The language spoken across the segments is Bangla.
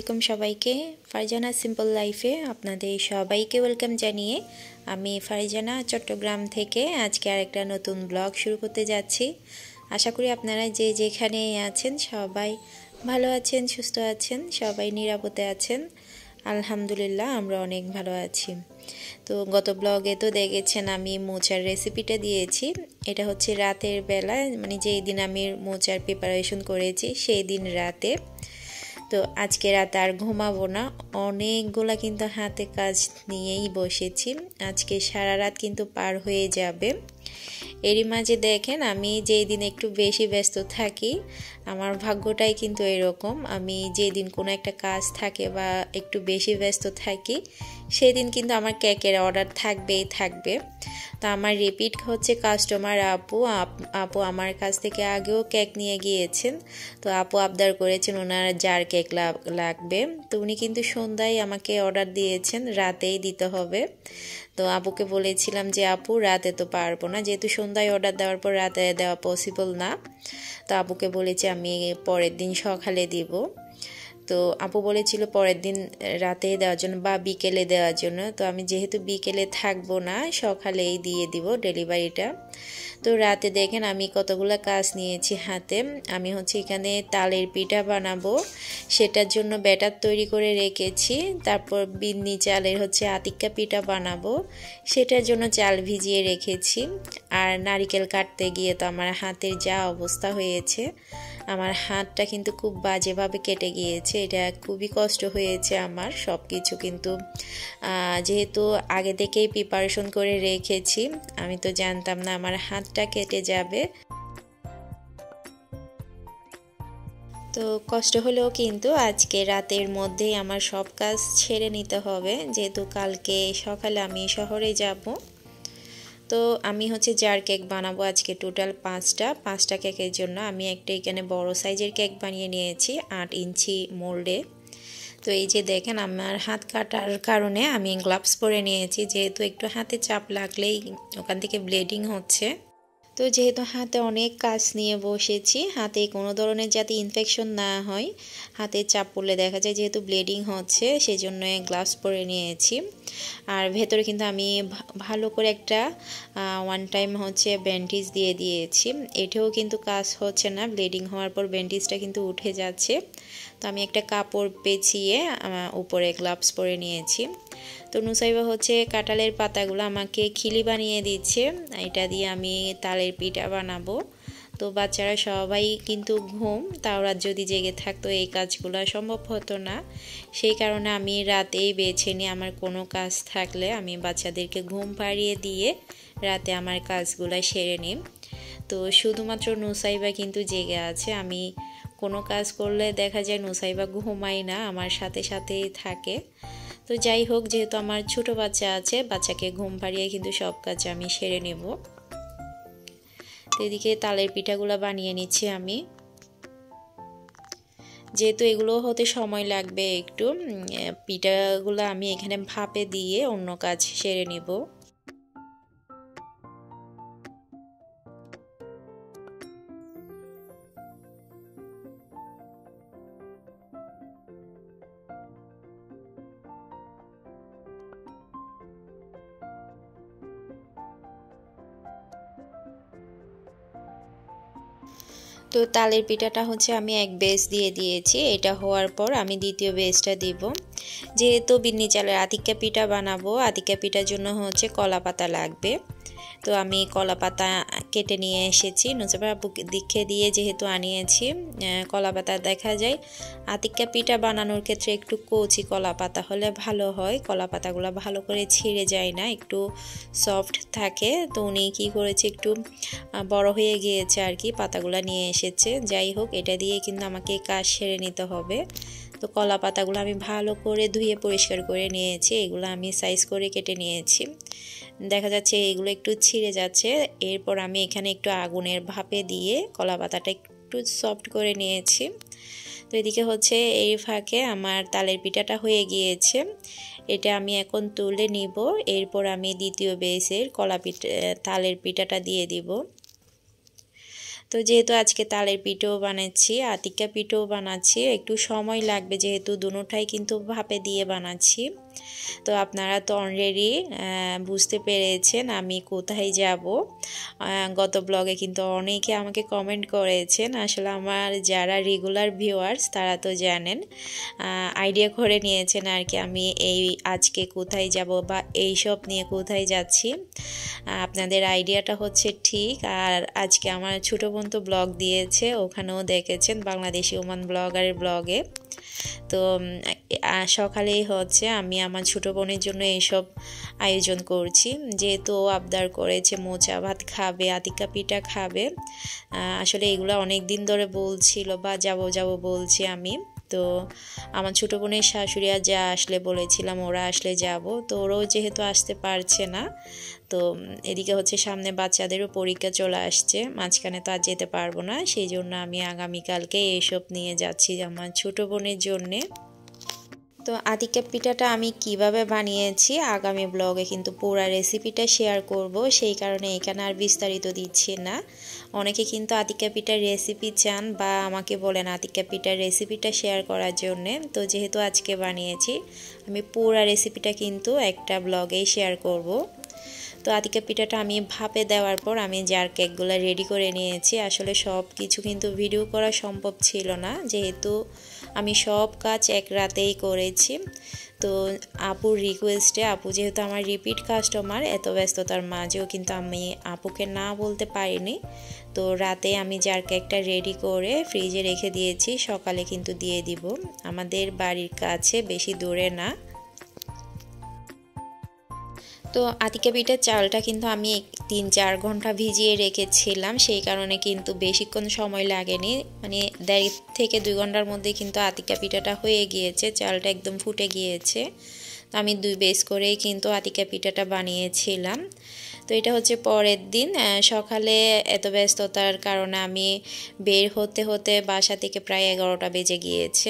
আলাইকুম সবাইকে। ফারজানা সিম্পল লাইফে আপনাদের সবাইকে ওয়েলকাম জানিয়ে আমি ফারজানা চট্টগ্রাম থেকে আজকে আরেকটা নতুন ব্লগ শুরু করতে যাচ্ছি। আশা করি আপনারা যে যেখানে আছেন সবাই ভালো আছেন, সুস্থ আছেন, সবাই নিরাপদে আছেন। আলহামদুলিল্লাহ আমরা অনেক ভালো আছি। তো গত ব্লগে তো দেখেছেন আমি মোচার রেসিপিটা দিয়েছি। এটা হচ্ছে রাতের বেলা, মানে যেই দিন আমি মোচার প্রিপারেশন করেছি সেই দিন রাতে। তো আজকে রাত আর ঘুমাবো না, অনেকগুলা কিন্তু হাতে কাজ নিয়েই বসেছি। আজকে সারা রাত কিন্তু পার হয়ে যাবে। এরই মাঝে দেখেন আমি যেই দিন একটু বেশি ব্যস্ত থাকি, আমার ভাগ্যটাই কিন্তু এরকম। আমি যেদিন কোনো একটা কাজ থাকে বা একটু বেশি ব্যস্ত থাকি সেদিন কিন্তু আমার কেকের অর্ডার থাকবেই থাকবে। তো আমার রিপিট হচ্ছে কাস্টমার আপু আমার কাছ থেকে আগেও কেক নিয়ে গিয়েছেন। তো আপু আবদার করেছেন ওনার জার কেক লাগবে। তো উনি কিন্তু সন্ধ্যায় আমাকে অর্ডার দিয়েছেন, রাতেই দিতে হবে। তো আপুকে বলেছিলাম যে আপু রাতে তো পারবো না, যেহেতু সন্ধ্যায় অর্ডার দেওয়ার পর রাতে দেওয়া পসিবল না। তো আপুকে বলেছি আমি পরের দিন সকালে দিব। তো আপু বলেছিল পরের দিন রাতে দেওয়ার জন্য বা বিকেলে দেওয়ার জন্য। তো আমি যেহেতু বিকেলে থাকবো না, সকালেই দিয়ে দিব ডেলিভারিটা। তো রাতে দেখেন আমি কতগুলো কাজ নিয়েছি হাতে। আমি হচ্ছে এখানে তালের পিঠা বানাবো, সেটার জন্য ব্যাটার তৈরি করে রেখেছি। তারপর বিন্নি চালের হচ্ছে আতিক্কা পিঠা বানাবো, সেটার জন্য চাল ভিজিয়ে রেখেছি। আর নারিকেল কাটতে গিয়ে তো আমার হাতের যা অবস্থা হয়েছে, আমার হাতটা কিন্তু খুব বাজেভাবে কেটে গিয়েছে। এটা খুবই কষ্ট হয়েছে আমার। সব কিছু কিন্তু যেহেতু আগে থেকেই প্রিপারেশন করে রেখেছি, আমি তো জানতাম না আমার হাতটা কেটে যাবে। তো কষ্ট হলেও কিন্তু আজকে রাতের মধ্যেই আমার সব কাজ ছেড়ে নিতে হবে, যেহেতু কালকে সকালে আমি শহরে যাব। তো আমি হচ্ছে জার কেক বানাবো আজকে টোটাল পাঁচটা কেকের জন্য। আমি একটা এখানে বড় সাইজের কেক বানিয়ে নিয়েছি 8 ইঞ্চি মোল্ডে। তো এই যে দেখেন আমার হাত কাটার কারণে আমি গ্লাভস পরে নিয়েছি, যেহেতু একটু হাতে চাপ লাগলেই ওখান থেকে ব্লিডিং হচ্ছে। তো যেহেতু হাতে অনেক কাজ নিয়ে বসেছি, হাতে কোনো ধরনের যাতে ইনফেকশন না হয়, হাতে চাপ পড়লে দেখা যায় যেহেতু ব্লিডিং হচ্ছে, সেই জন্য গ্লাভস পরে নিয়েছি। আর ভেতরে কিন্তু আমি ভালো করে একটা ওয়ান টাইম হচ্ছে ব্যান্ডেজ দিয়ে দিয়েছি। এটাও কিন্তু কাজ হচ্ছে না, ব্লিডিং হওয়ার পর ব্যান্ডেজটা কিন্তু উঠে যাচ্ছে। তো আমি একটা কাপড় পেঁচিয়ে উপরে গ্লাভস পরে নিয়েছি। তো নুসাইবা হচ্ছে কাঁঠালের পাতাগুলো আমাকে খিলি বানিয়ে দিচ্ছে, এটা দিয়ে আমি তালের পিঠা বানাবো। তো বাচ্চারা সবাই কিন্তু ঘুম, তাওরা যদি জেগে থাকতো এই কাজগুলো সম্ভব হতো না। সেই কারণে আমি রাতেই বেছে নিই, আমার কোনো কাজ থাকলে আমি বাচ্চাদেরকে ঘুম পাড়িয়ে দিয়ে রাতে আমার কাজগুলো সেরে নিই। তো শুধুমাত্র নুসাইবা কিন্তু জেগে আছে। আমি কোনো কাজ করলে দেখা যায় নুসাইবা ঘুমাই না, আমার সাথে সাথেই থাকে। তো যাই হোক, যেহেতু আমার ছোট বাচ্চা আছে, বাচ্চাকে ঘুম পাড়িয়ে কিন্তু সব কাজ আমি সেরে নেব। তো এদিকে তালের পিঠাগুলো বানিয়ে নিচ্ছি আমি, যেহেতু এগুলো হতে সময় লাগবে একটু। পিঠাগুলো আমি এখানে ভাপে দিয়ে অন্য কাজ সেরে নেব। তো তালের পিঠাটা হচ্ছে আমি এক বেস দিয়ে দিয়েছি। এটা হওয়ার পর আমি দ্বিতীয় বেসটা দিব। যেহেতু বিন্নি চালের আতিক্কা পিঠা বানাবো, আতিক্কা পিঠার জন্য হচ্ছে কলা পাতা লাগবে। তো আমি কলা পাতা কেটে নিয়ে এসেছি, নুসাইবা আপু দেখে দিয়ে যেহেতু আনিয়েছি। কলা পাতা দেখা যায় আতিক্কা পিঠা বানানোর ক্ষেত্রে একটু কচি কলা পাতা হলে ভালো হয়, কলা পাতাগুলো ভালো করে ছিঁড়ে যায় না, একটু সফট থাকে। তো উনি কী করেছে, একটু বড় হয়ে গিয়েছে আর কি, পাতাগুলো নিয়ে এসেছে। যাই হোক, এটা দিয়ে কিন্তু আমাকে কাজ সেরে নিতে হবে। তো কলা পাতাগুলো আমি ভালো করে ধুয়ে পরিষ্কার করে নিয়েছি, এগুলো আমি সাইজ করে কেটে নিয়েছি। দেখা যাচ্ছে এগুলো একটু ছিঁড়ে যাচ্ছে। এরপর আমি এখানে একটু আগুনের ভাপে দিয়ে কলা পাতাটা একটু সফট করে নিয়েছি। তো এদিকে হচ্ছে এই ফাঁকে আমার তালের পিঠাটা হয়ে গিয়েছে, এটা আমি এখন তুলে নিব। এরপর আমি দ্বিতীয় বেসের তালের পিঠাটা দিয়ে দিব। তো যেহেতু আজকে তালের পিঠাও বানাচ্ছি, আতিকা পিঠাও বানাচ্ছি, একটু সময় লাগবে যেহেতু দুটোটাই কিন্তু ভাপে দিয়ে বানাচ্ছি। তো আপনারা তো অলরেডি বুঝতে পেরেছেন আমি কোথায় যাব। গত ব্লগে কিন্তু অনেকে আমাকে কমেন্ট করেছেন, আসলে আমার যারা রেগুলার ভিউয়ার্স তারা তো জানেন, আইডিয়া করে নিয়েছেন আর কি আমি এই আজকে কোথায় যাব বা এই সব নিয়ে কোথায় যাচ্ছি। আপনাদের আইডিয়াটা হচ্ছে ঠিক। আর আজকে আমার ছোটো বোন তো ব্লগ দিয়েছে, ওখানেও দেখেছেন বাংলাদেশি ওমান ব্লগারের ব্লগে। তো সকালেই হচ্ছে আমি আমার ছোটো বোনের জন্য এইসব আয়োজন করছি, যেহেতু আবদার করেছে মোচা ভাত খাবে, আতিকা পিঠা খাবে। আসলে এগুলো অনেক দিন ধরে বলছিল বা যাব বলছি আমি। তো আমার ছোটো বোনের শাশুড়িয়া যা আসলে বলেছিলাম ওরা আসলে যাব, তো ওরাও যেহেতু আসতে পারছে না, তো এদিকে হচ্ছে সামনে বাচ্চাদেরও পরীক্ষা চলে আসছে, মাঝখানে তো আর যেতে পারবো না, সেই জন্য আমি আগামীকালকে এইসব নিয়ে যাচ্ছি আমার ছোটো বোনের জন্যে। তো আতিকা পিঠাটা আমি কিভাবে বানিয়েছি আগামী ব্লগে কিন্তু পুরো রেসিপিটা শেয়ার করব, সেই কারণে এখানে আর বিস্তারিত দিচ্ছি না। অনেকে কিন্তু আতিকা পিঠার রেসিপি চান বা আমাকে বলেন আতিকা পিঠার রেসিপিটা শেয়ার করার জন্যে। তো যেহেতু আজকে বানিয়েছি আমি পুরো রেসিপিটা কিন্তু একটা ব্লগেই শেয়ার করব। তো আতিকা পিঠাটা আমি ভাপে দেওয়ার পর আমি জার কেকগুলো রেডি করে নিয়েছি। আসলে সব কিছু কিন্তু ভিডিও করা সম্ভব ছিল না, যেহেতু আমি সব কাজ এক রাতেই করেছি। তো আপুর রিকোয়েস্টে, আপু যেহেতু আমার রিপিট কাস্টমার, এত ব্যস্ততার মাঝেও কিন্তু আমি আপুকে না বলতে পারিনি। তো রাতে আমি জার কেকটা রেডি করে ফ্রিজে রেখে দিয়েছি, সকালে কিন্তু দিয়ে দিব। আমাদের বাড়ির কাছে, বেশি দূরে না। তো আতিকা পিঠার চালটা কিন্তু আমি 3-4 ঘন্টা ভিজিয়ে রেখেছিলাম, সেই কারণে কিন্তু বেশিক্ষণ সময় লাগেনি, মানে 1.5 থেকে 2 ঘন্টার মধ্যে কিন্তু আতিকা পিঠাটা হয়ে গিয়েছে, চালটা একদম ফুটে গিয়েছে। তো আমি 2 বেস করেই কিন্তু আতিকা পিঠাটা বানিয়েছিলাম। তো এটা হচ্ছে পরের দিন সকালে, এত ব্যস্ততার কারণে আমি বের হতে হতে বাসা থেকে প্রায় 11টা বেজে গিয়েছে।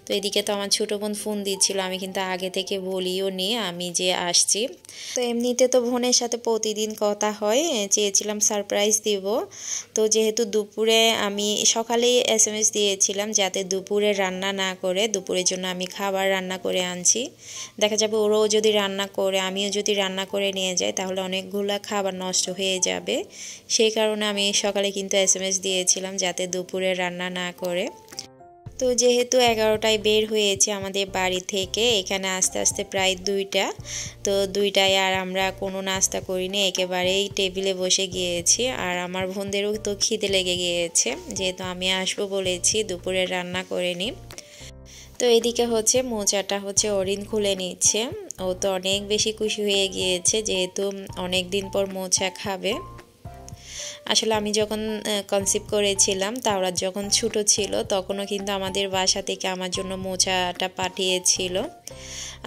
তো এদিকে তো আমার ছোটো বোন ফোন দিচ্ছিল, আমি কিন্তু আগে থেকে বলিও নি আমি যে আসছি। তো এমনিতে তো বোনের সাথে প্রতিদিন কথা হয়, চেয়েছিলাম সারপ্রাইজ দিব। তো যেহেতু দুপুরে আমি সকালেই SMS দিয়েছিলাম যাতে দুপুরে রান্না না করে দুপুরের জন্য আমি খাবার রান্না করে আনছি। দেখা যাবে ওরাও যদি রান্না করে আমিও যদি রান্না করে নিয়ে যাই তাহলে অনেকগুলো খাবার নষ্ট হয়ে যাবে, সেই কারণে আমি সকালে কিন্তু SMS দিয়েছিলাম যাতে দুপুরে রান্না না করে। তো যেহেতু 11টায় বের হয়েছে আমাদের বাড়ি থেকে, এখানে আস্তে আস্তে প্রায় 2টা। তো 2টায় আর আমরা কোনো নাস্তা করিনি, একেবারেই টেবিলে বসে গিয়েছি। আর আমার বোনদেরও তো খিদে লেগে গিয়েছে, যেহেতু আমি আসবো বলেছি, দুপুরে রান্না করিনি। তো এদিকে হচ্ছে মোচাটা হচ্ছে অরিন খুলে নিচ্ছে, ও তো অনেক বেশি খুশি হয়ে গিয়েছে যেহেতু অনেক দিন পর মোচা খাবে। আসলে আমি যখন কনসিভ করেছিলাম তাওরা যখন ছোট ছিল তখনও কিন্তু আমাদের বাসা থেকে আমার জন্য মোচাটা পাঠিয়েছিল।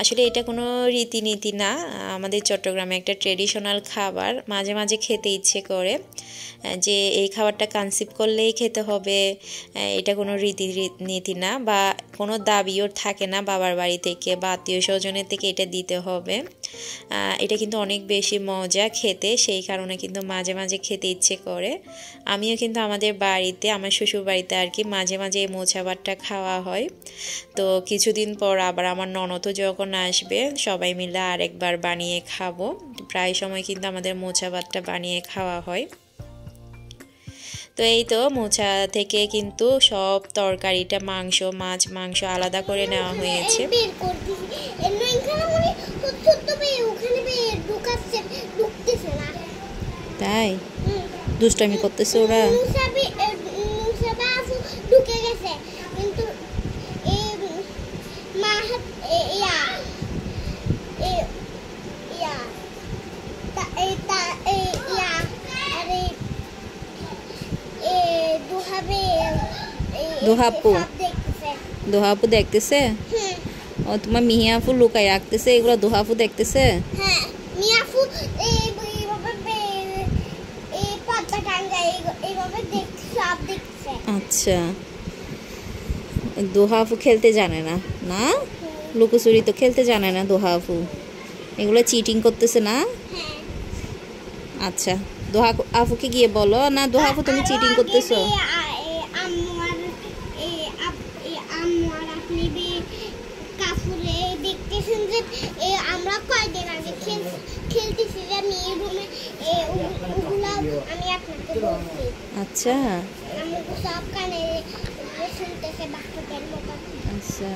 আসলে এটা কোনো রীতিনীতি না, আমাদের চট্টগ্রামে একটা ট্রেডিশনাল খাবার, মাঝে মাঝে খেতে ইচ্ছে করে যে এই খাবারটা কনসিভ করলেই খেতে হবে, এটা কোনো রীতিনীতি না বা কোনো দাবিও থাকে না বাবার বাড়ি থেকে বা আত্মীয় স্বজনের থেকে এটা দিতে হবে। এটা কিন্তু অনেক বেশি মজা খেতে, সেই কারণে কিন্তু মাঝে মাঝে খেতে ইচ্ছে করে। আমিও কিন্তু আমাদের বাড়িতে, আমার শ্বশুর বাড়িতে আর কি, মাঝে মাঝে এই মোচা ভাতটা খাওয়া হয়। তো কিছুদিন পর আবার আমার ননদও যখন আসবে সবাই মিলে আরেকবার বানিয়ে খাবো। প্রায় সময় কিন্তু আমাদের মোচা ভাতটা বানিয়ে খাওয়া হয়। তো এই তো মোচা থেকে কিন্তু সব তরকারিটা, মাংস, মাছ, মাংস আলাদা করে নেওয়া হয়েছে। তাই দুষ্টামি করতেছে ওরা। দোহাপু দেখতেছে। ও তোমার মিহিয়াপু লুকাই রাখতেছে, এগুলো দোহাপু দেখতেছে। আচ্ছা, দোহাপু খেলতে জানে না? না, লুকোচুরি তো খেলতে জানে না দোহাপু, এগুলো চিটিং করতেছে না? আচ্ছা, দোহা আপুকে গিয়ে বলো না। দোহা আপু তুমি চিটিং করতেছো। আমরা কয়দিন আগে খেলতেছি যে মেয়ে রুমে ওগুলা আমি আপনাকে বলছি। আচ্ছা আমি সব কানে শুনতেছে বাচ্চাদের মতো। আচ্ছা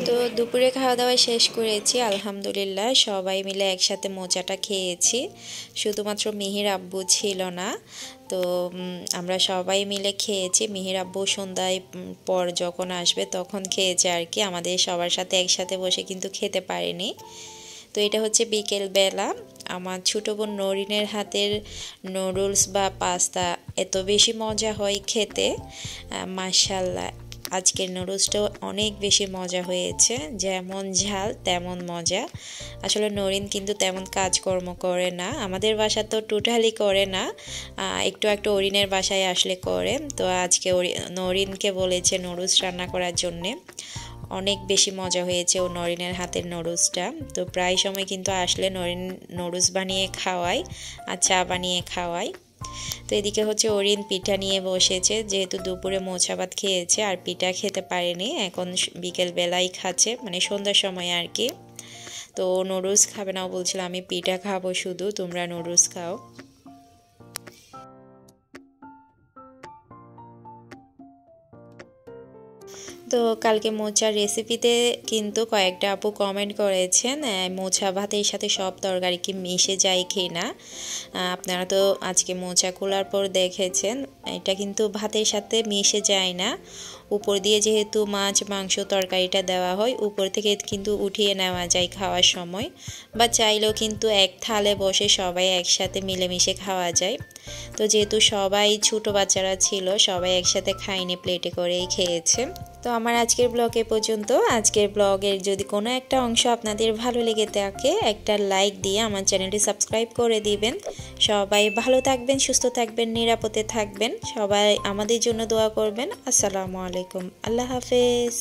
তো দুপুরে খাওয়া দাওয়া শেষ করেছি আলহামদুলিল্লাহ, সবাই মিলে একসাথে মোচাটা খেয়েছি। শুধুমাত্র মিহির আব্বু ছিল না, তো আমরা সবাই মিলে খেয়েছি। মিহির আব্বু সন্ধ্যায় পর যখন আসবে তখন খেয়েছে আর কি, আমাদের সবার সাথে একসাথে বসে কিন্তু খেতে পারেনি। তো এটা হচ্ছে বিকেল বেলা। আমার ছোটো বোন নরিনের হাতের নুডলস বা পাস্তা এত বেশি মজা হয় খেতে, মাশাআল্লাহ। আজকের নুডলসটাও অনেক বেশি মজা হয়েছে, যেমন ঝাল তেমন মজা। আসলে নরিন কিন্তু তেমন কাজকর্ম করে না, আমাদের বাসা তো টোটালি করে না, একটু একটু অরিনের বাসায় আসলে করে। তো আজকে নরিনকে বলেছে নুডলস রান্না করার জন্যে, অনেক বেশি মজা হয়েছে ও নরিনের হাতের নুডলসটা। তো প্রায় সময় কিন্তু আসলে নরিন নুডলস বানিয়ে খাওয়ায় আর চা বানিয়ে খাওয়ায়। তো এদিকে হচ্ছে অরিন পিঠা নিয়ে বসেছে, যেহেতু দুপুরে মোচা ভাত খেয়েছে আর পিঠা খেতে পারেনি, এখন বিকেল বেলায় খাচ্ছে, মানে সন্ধ্যার সময় আর কি। তো নুডলস খাবে না, বলছিল আমি পিঠা খাবো শুধু, তোমরা নুডলস খাও। তো কালকে মোচার রেসিপিতে কিন্তু কয়েকটা আপু কমেন্ট করেছেন মোচা ভাতের সাথে সব তরকারি কি মিশে যায় কি না। আপনারা তো আজকে মোচা খোলার পর দেখেছেন, এটা কিন্তু ভাতের সাথে মিশে যায় না। উপর দিয়ে যেহেতু মাছ মাংস তরকারিটা দেওয়া হয়, উপর থেকে কিন্তু উঠিয়ে নেওয়া যায় খাওয়ার সময়, বা চাইলেও কিন্তু এক থালে বসে সবাই একসাথে মিলেমিশে খাওয়া যায়। তো যেহেতু সবাই ছোট বাচ্চারা ছিল, সবাই একসাথে খায়নি, প্লেটে করেই খেয়েছে। তো আমার আজকের ব্লগ এ পর্যন্ত। আজকের ব্লগের যদি কোনো একটা অংশ আপনাদের ভালো লেগে থাকে, একটা লাইক দিয়ে আমার চ্যানেলটি সাবস্ক্রাইব করে দিবেন। সবাই ভালো থাকবেন, সুস্থ থাকবেন, নিরাপদে থাকবেন, সবাই আমাদের জন্য দোয়া করবেন। আসসালামু আলাইকুম, আল্লাহ হাফেজ।